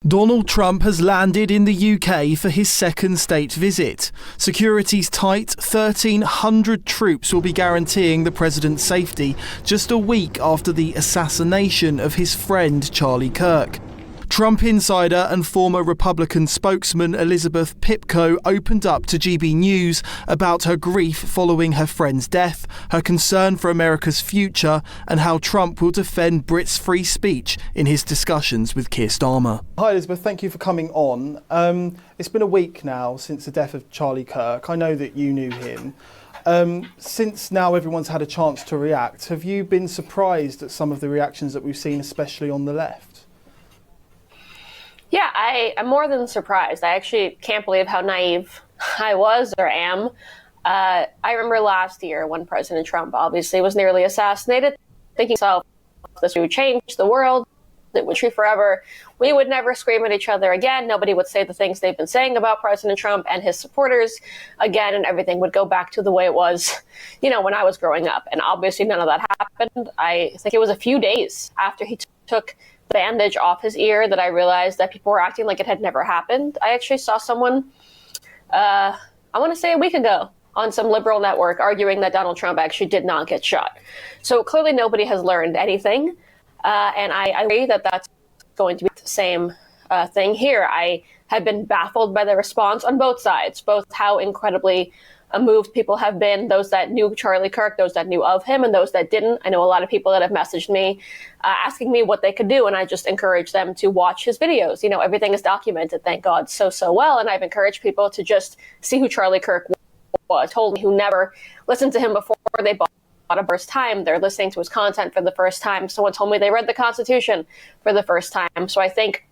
Donald Trump has landed in the UK for his second state visit. Security's tight, 1,300 troops will be guaranteeing the president's safety just a week after the assassination of his friend Charlie Kirk. Trump insider and former Republican spokesman Elizabeth Pipko opened up to GB News about her grief following her friend's death, her concern for America's future, and how Trump will defend Brits' free speech in his discussions with Keir Starmer. Hi Elizabeth, thank you for coming on. It's been a week now since the death of Charlie Kirk. I know that you knew him. Since now everyone's had a chance to react, have you been surprised at some of the reactions that we've seen, especially on the left? Yeah, I'm more than surprised. I actually can't believe how naive I was or am. I remember last year when President Trump obviously was nearly assassinated, thinking to myself, this would change the world, it would change forever. We would never scream at each other again. Nobody would say the things they've been saying about President Trump and his supporters again, and everything would go back to the way it was, when I was growing up. And obviously none of that happened. I think it was a few days after he took bandage off his ear that I realized that people were acting like it had never happened. I actually saw someone, I want to say a week ago, on some liberal network arguing that Donald Trump actually did not get shot. So clearly nobody has learned anything. And I agree that that's going to be the same thing here. I have been baffled by the response on both sides, both how incredibly moved people have been, those that knew Charlie Kirk, those that knew of him, and those that didn't. I know a lot of people that have messaged me asking me what they could do, and I just encourage them to watch his videos. Everything is documented, thank God, so well, and I've encouraged people to just see who Charlie Kirk was. Told me who never listened to him before they bought a first time. They're listening to his content for the first time. Someone told me they read the Constitution for the first time. So I think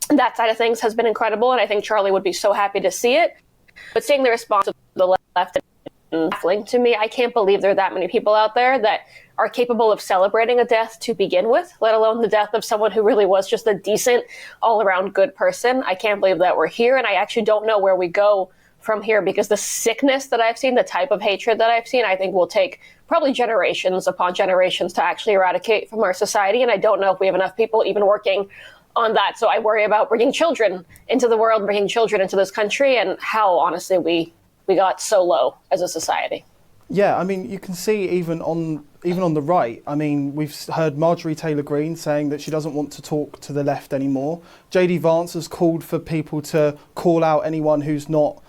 that side of things has been incredible, and I think Charlie would be so happy to see it. But seeing the response of the left is baffling to me. I can't believe there are that many people out there that are capable of celebrating a death to begin with, let alone the death of someone who really was just a decent, all-around good person. I can't believe that we're here, and I actually don't know where we go from here, because the sickness that I've seen, the type of hatred that I've seen, I think will take probably generations upon generations to actually eradicate from our society. And I don't know if we have enough people even working on that. So I worry about bringing children into the world, bringing children into this country, and how honestly we got so low as a society. Yeah, I mean, you can see even on the right. I mean, we've heard Marjorie Taylor Greene saying that she doesn't want to talk to the left anymore. JD Vance has called for people to call out anyone who's not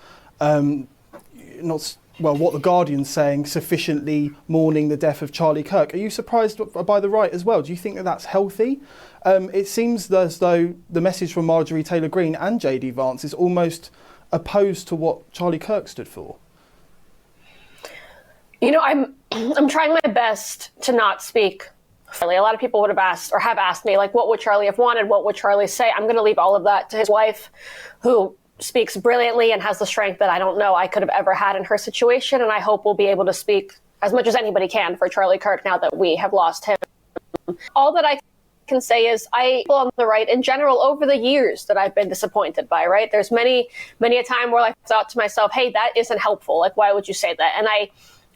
what the Guardian's saying, sufficiently mourning the death of Charlie Kirk. Are you surprised by the right as well? Do you think that that's healthy? It seems as though the message from Marjorie Taylor Greene and JD Vance is almost opposed to what Charlie Kirk stood for. I'm trying my best to not speak. A lot of people would have asked or have asked me, like, what would Charlie have wanted? What would Charlie say? I'm going to leave all of that to his wife, who speaks brilliantly and has the strength that I don't know I could have ever had in her situation. And I hope we'll be able to speak as much as anybody can for Charlie Kirk now that we have lost him. All that I can say is people on the right in general over the years that I've been disappointed by, right? There's many a time where I thought to myself, hey, that isn't helpful. Like, why would you say that? And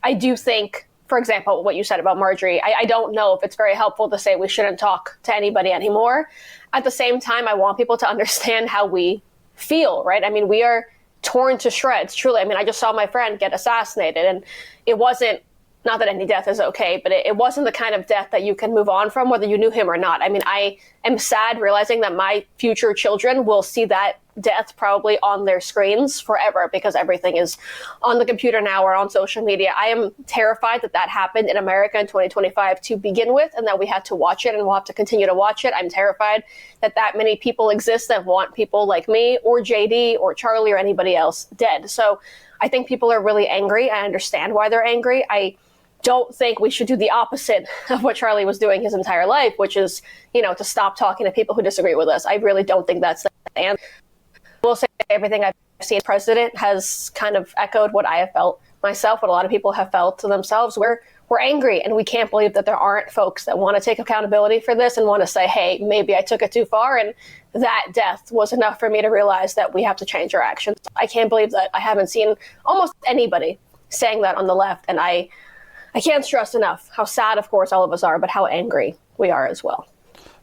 I do think, for example, what you said about Marjorie, I don't know if it's very helpful to say we shouldn't talk to anybody anymore. At the same time, I want people to understand how we feel, right? I mean, we are torn to shreds, truly. I mean, I just saw my friend get assassinated, and it wasn't, not that any death is okay, but it wasn't the kind of death that you can move on from, whether you knew him or not. I mean, I am sad realizing that my future children will see that death probably on their screens forever, because everything is on the computer now or on social media. I am terrified that happened in America in 2025 to begin with, and that we had to watch it, and we'll have to continue to watch it. I'm terrified that many people exist that want people like me or JD or Charlie or anybody else dead. So I think people are really angry. I understand why they're angry. I don't think we should do the opposite of what Charlie was doing his entire life, which is, to stop talking to people who disagree with us. I really don't think that's the answer. I will say everything I've seen as president has kind of echoed what I have felt myself, what a lot of people have felt to themselves. We're angry, and we can't believe that there aren't folks that want to take accountability for this and want to say, hey, maybe I took it too far, and that death was enough for me to realize that we have to change our actions. I can't believe that I haven't seen almost anybody saying that on the left, and I can't stress enough how sad, of course, all of us are, but how angry we are as well.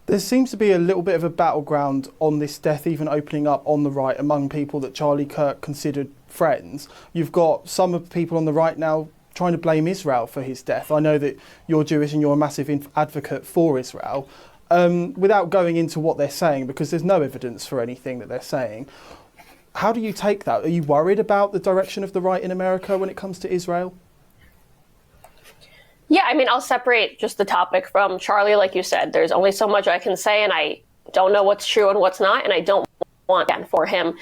There seems to be a little bit of a battleground on this death, even opening up on the right among people that Charlie Kirk considered friends. You've got some of the people on the right now trying to blame Israel for his death. I know that you're Jewish and you're a massive advocate for Israel. Without going into what they're saying, because there's no evidence for anything that they're saying, how do you take that? Are you worried about the direction of the right in America when it comes to Israel? Yeah, I mean, I'll separate just the topic from Charlie. Like you said, there's only so much I can say, and I don't know what's true and what's not, and I don't want that for him.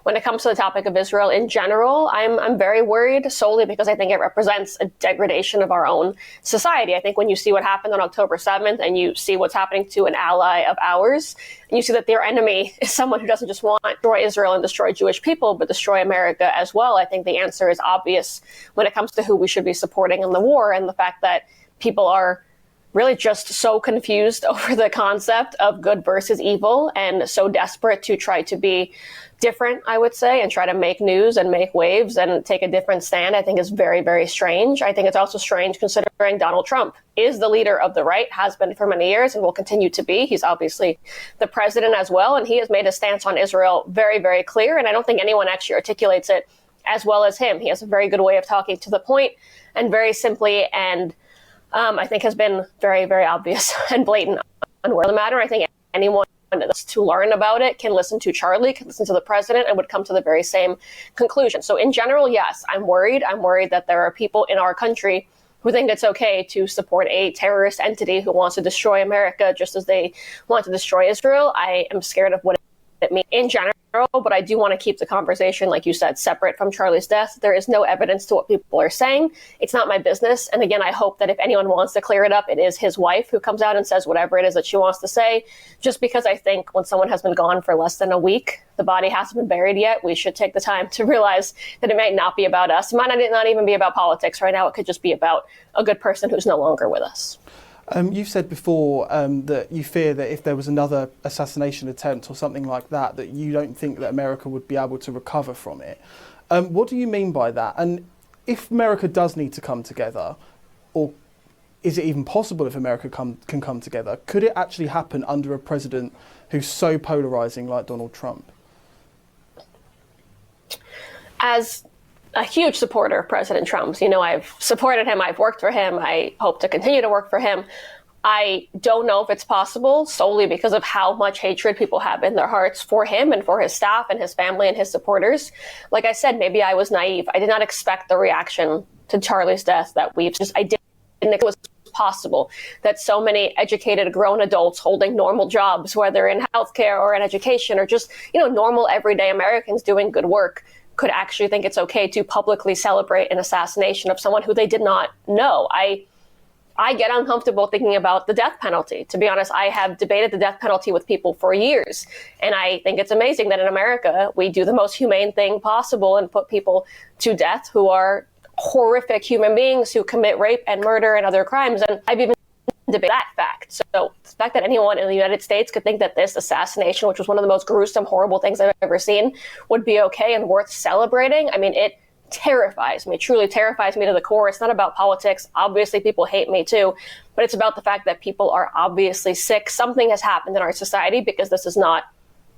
When it comes to the topic of Israel in general, I'm very worried solely because I think it represents a degradation of our own society. I think when you see what happened on October 7th and you see what's happening to an ally of ours, and you see that their enemy is someone who doesn't just want to destroy Israel and destroy Jewish people, but destroy America as well, I think the answer is obvious when it comes to who we should be supporting in the war, and the fact that people are really just so confused over the concept of good versus evil and so desperate to try to be different, I would say, and try to make news and make waves and take a different stand, I think is very, very strange. I think it's also strange considering Donald Trump is the leader of the right, has been for many years, and will continue to be. He's obviously the president as well, and he has made a stance on Israel very, very clear, and I don't think anyone actually articulates it as well as him. He has a very good way of talking to the point and very simply, and I think has been very, very obvious and blatant on where the matter. I think anyone that's to learn about it can listen to Charlie, can listen to the president, and would come to the very same conclusion. So in general, yes, I'm worried. I'm worried that there are people in our country who think it's okay to support a terrorist entity who wants to destroy America just as they want to destroy Israel. I am scared of what it means in general, but I do want to keep the conversation, like you said, separate from Charlie's death. There is no evidence to what people are saying. It's not my business. And again, I hope that if anyone wants to clear it up, it is his wife who comes out and says whatever it is that she wants to say, just because I think when someone has been gone for less than a week, the body hasn't been buried yet, we should take the time to realize that it might not be about us. It might not even be about politics right now. It could just be about a good person who's no longer with us. You've said before that you fear that if there was another assassination attempt or something like that, that you don't think that America would be able to recover from it. What do you mean by that? And if America does need to come together, or is it even possible if America can come together, could it actually happen under a president who's so polarising like Donald Trump? As a huge supporter of President Trump's. I've supported him. I've worked for him. I hope to continue to work for him. I don't know if it's possible solely because of how much hatred people have in their hearts for him and for his staff and his family and his supporters. Like I said, maybe I was naive. I did not expect the reaction to Charlie's death that I didn't think it was possible that so many educated grown adults holding normal jobs, whether in healthcare or in education or just, normal everyday Americans doing good work, could actually think it's okay to publicly celebrate an assassination of someone who they did not know. I get uncomfortable thinking about the death penalty. To be honest, I have debated the death penalty with people for years. And I think it's amazing that in America, we do the most humane thing possible and put people to death who are horrific human beings who commit rape and murder and other crimes. And I've even debate that fact. So the fact that anyone in the United States could think that this assassination, which was one of the most gruesome, horrible things I've ever seen, would be okay and worth celebrating, I mean, it terrifies me, truly terrifies me to the core. It's not about politics. Obviously, people hate me too, but it's about the fact that people are obviously sick. Something has happened in our society because this is not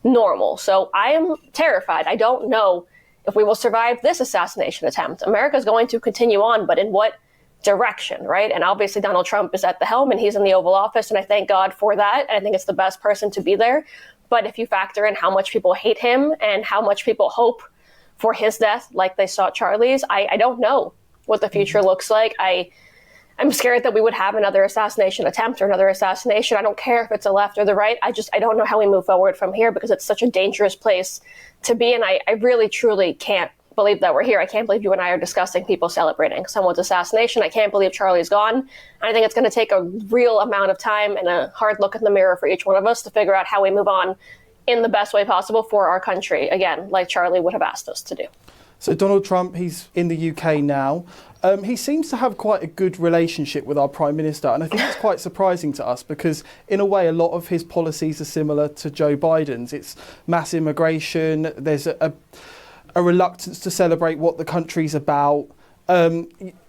normal. So I am terrified. I don't know if we will survive this assassination attempt. America is going to continue on, but in what direction, right? And obviously Donald Trump is at the helm and he's in the Oval Office, and I thank God for that. And I think it's the best person to be there. But if you factor in how much people hate him and how much people hope for his death, like they saw Charlie's, I don't know what the future looks like. I'm scared that we would have another assassination attempt or another assassination. I don't care if it's the left or the right. I don't know how we move forward from here because it's such a dangerous place to be. And I really, truly can't believe that we're here. I can't believe you and I are discussing people celebrating someone's assassination. I can't believe Charlie's gone. And I think it's going to take a real amount of time and a hard look in the mirror for each one of us to figure out how we move on in the best way possible for our country, again, like Charlie would have asked us to do. So Donald Trump, he's in the UK now. He seems to have quite a good relationship with our Prime Minister, and I think it's quite surprising to us because, in a way, a lot of his policies are similar to Joe Biden's. It's mass immigration, there's a reluctance to celebrate what the country's about.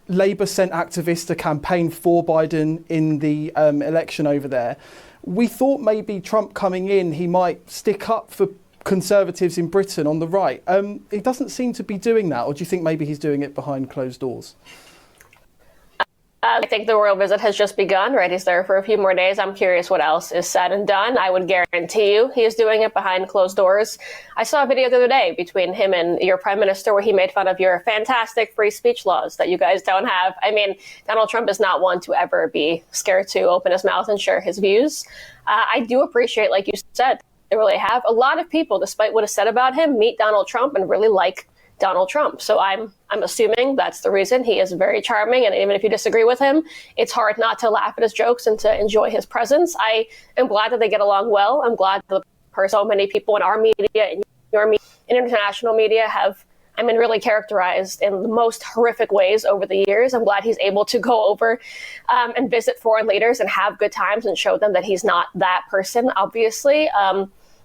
Labour sent activists to campaign for Biden in the election over there. We thought maybe Trump coming in, he might stick up for Conservatives in Britain on the right. He doesn't seem to be doing that, or do you think maybe he's doing it behind closed doors? I think the royal visit has just begun, right? He's there for a few more days. I'm curious what else is said and done. I would guarantee you he is doing it behind closed doors. I saw a video the other day between him and your prime minister where he made fun of your fantastic free speech laws that you guys don't have. I mean, Donald Trump is not one to ever be scared to open his mouth and share his views. I do appreciate, like you said, they really have. A lot of people, despite what is said about him, meet Donald Trump and really like Donald Trump. So I'm assuming that's the reason. He is very charming, and even if you disagree with him, it's hard not to laugh at his jokes and to enjoy his presence. I am glad that they get along well. I'm glad that so many people in our media, in your media, in international media have, really characterized in the most horrific ways over the years. I'm glad he's able to go over and visit foreign leaders and have good times and show them that he's not that person, obviously.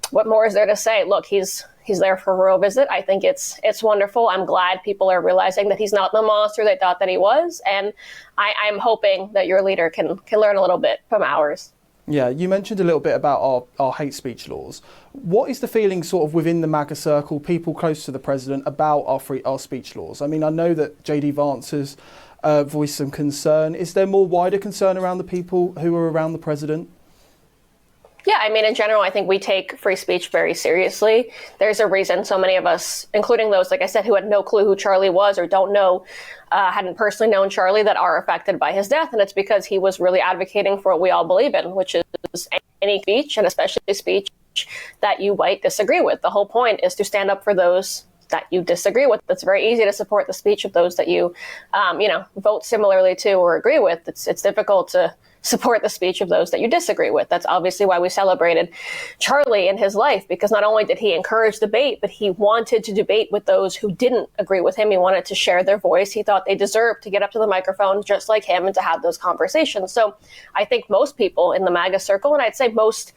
What more is there to say? Look, he's there for a royal visit. I think it's wonderful. I'm glad people are realizing that he's not the monster they thought that he was. And I'm hoping that your leader can learn a little bit from ours. Yeah, you mentioned a little bit about our hate speech laws. What is the feeling sort of within the MAGA circle, people close to the president, about our speech laws? I mean, I know that JD Vance has voiced some concern. Is there more wider concern around the people who are around the president? Yeah, in general, I think we take free speech very seriously. There's a reason so many of us, including those, like I said, who had no clue who Charlie was or don't know, hadn't personally known Charlie, that are affected by his death. And it's because he was really advocating for what we all believe in, which is any speech, and especially speech that you might disagree with. The whole point is to stand up for those that you disagree with. It's very easy to support the speech of those that you, vote similarly to or agree with. It's difficult to support the speech of those that you disagree with. That's obviously why we celebrated Charlie in his life, because not only did he encourage debate, but he wanted to debate with those who didn't agree with him. He wanted to share their voice. He thought they deserved to get up to the microphone just like him and to have those conversations. So I think most people in the MAGA circle, and I'd say most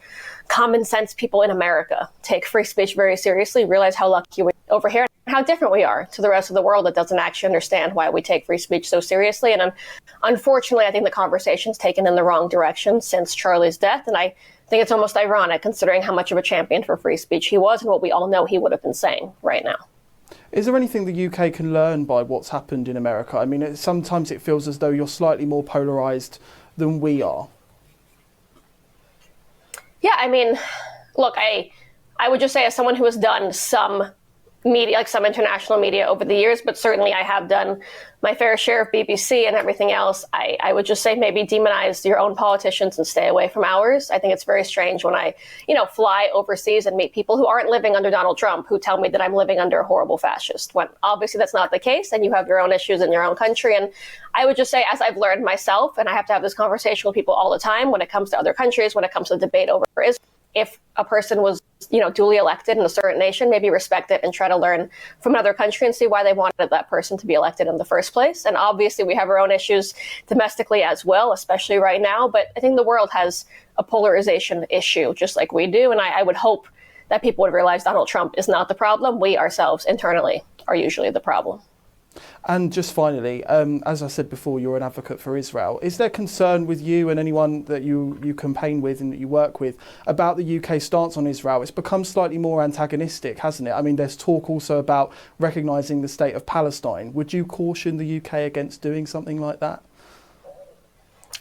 common sense people in America, take free speech very seriously, realize how lucky we are over here, and how different we are to the rest of the world that doesn't actually understand why we take free speech so seriously. And unfortunately, I think the conversation's taken in the wrong direction since Charlie's death. And I think it's almost ironic considering how much of a champion for free speech he was and what we all know he would have been saying right now. Is there anything the UK can learn by what's happened in America? I mean, sometimes it feels as though you're slightly more polarised than we are. Yeah, look, I would just say, as someone who has done some media, like some international media over the years, but certainly I have done my fair share of BBC and everything else, I would just say maybe demonize your own politicians and stay away from ours. I think it's very strange when I, fly overseas and meet people who aren't living under Donald Trump, who tell me that I'm living under a horrible fascist, when obviously that's not the case, and you have your own issues in your own country. And I would just say, as I've learned myself, and I have to have this conversation with people all the time when it comes to other countries, when it comes to debate over Israel, if a person was, duly elected in a certain nation, maybe respect it and try to learn from another country and see why they wanted that person to be elected in the first place. And obviously we have our own issues domestically as well, especially right now. But I think the world has a polarization issue just like we do. And I would hope that people would realize Donald Trump is not the problem. We ourselves internally are usually the problem. And just finally, as I said before, you're an advocate for Israel. Is there concern with you and anyone that you campaign with and that you work with about the UK stance on Israel? It's become slightly more antagonistic, hasn't it? I mean, there's talk also about recognising the state of Palestine. Would you caution the UK against doing something like that?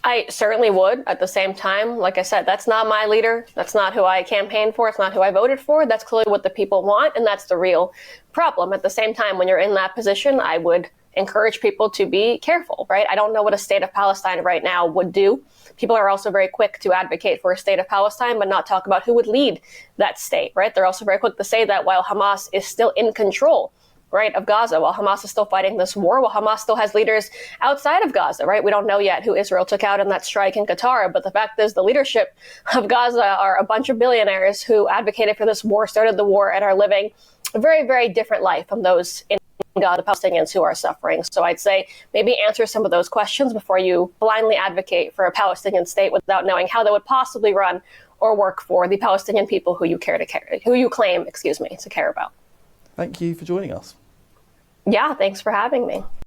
I certainly would. At the same time, like I said, that's not my leader. That's not who I campaigned for. It's not who I voted for. That's clearly what the people want, and that's the real problem. At the same time, when you're in that position, I would encourage people to be careful, right? I don't know what a state of Palestine right now would do. People are also very quick to advocate for a state of Palestine, but not talk about who would lead that state, right? They're also very quick to say that while Hamas is still in control, right, of Gaza, while Hamas is still fighting this war, while Hamas still has leaders outside of Gaza, right? We don't know yet who Israel took out in that strike in Qatar, but the fact is the leadership of Gaza are a bunch of billionaires who advocated for this war, started the war, and are living a very, very different life from those in Gaza, Palestinians who are suffering. So I'd say maybe answer some of those questions before you blindly advocate for a Palestinian state without knowing how they would possibly run or work for the Palestinian people who you claim to care about. Thank you for joining us. Yeah, thanks for having me.